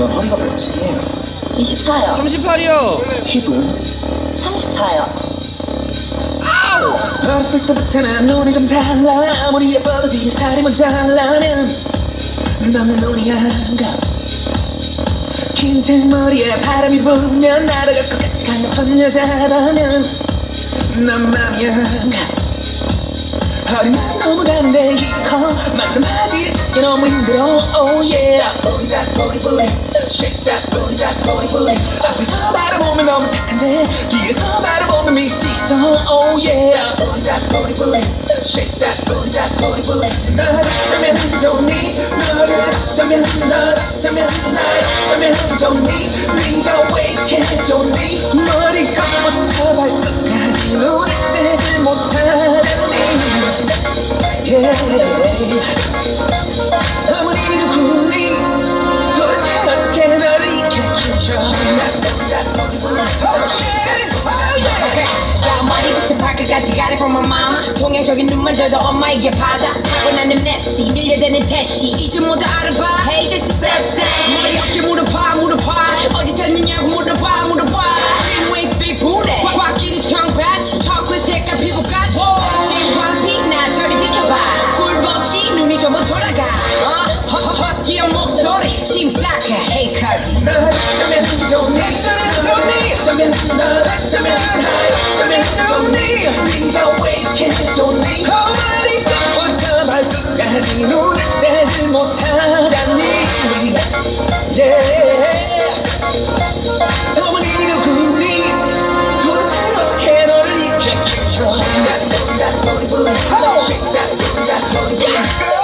넌 허리가 몇이니? 24요. 38이요. 힙은? 34요. 어렸을 때부터 난 눈이 좀 달라. 아무리 예뻐도 뒤에 살이 모자라면 넌 눈이 안 가. 긴 생머리에 바람이 불면 날아갈 것 같이 강력한 여자라면 난 맘이 안 가. 허리만 넘어가는데 힘이 커. 만큼 바지를 찾기 너무 힘들어. Oh yeah. Booty that booty booty. Shake that booty that booty booty. 앞에서 바라보면 너무 착한데 뒤에서 바라보면 미치겠어. Oh yeah. Booty that booty booty. Shake that booty that booty booty. 너를 어쩌면 좋니? 너를 어쩌면 너를 어쩌면 나를 어쩌면 좋니? 네가 왜 이렇게 좋니? 머리끝부터 발끝까지 눈을 떼지 못하다니. 어머님이 누구니? 도대체 어떻게 너를 이렇게 키우셔? 머리부터 발끝까지 got it from my mama. 통영적인 눈만 져도 엄마에게 받아. 타고나는 맵시 밀려드는 태시 이제 모두 알아봐. Hey just sassy. 머리 어깨 물어봐 어디서 있느냐고 물어봐 Green waist big booty. 확 끼는 청바지 초콜릿 색깔 피부까지. 진화빛 나 저리 비켜봐. 꿀벅지 눈이 전부 돌아가. 허스키한 목소리 심플하게 Hey Cardi. 널 어쩌면 좋니? 어쩌면 널 어쩌면 좋니? 네가 왜 이렇게 좋니? 머리끝부터 발끝까지 눈을 떼지 못하잖니. 어머님이 누구니? 도대체 어떻게 너를 이렇게 키우셔? Shake that booty booty. Shake that booty booty.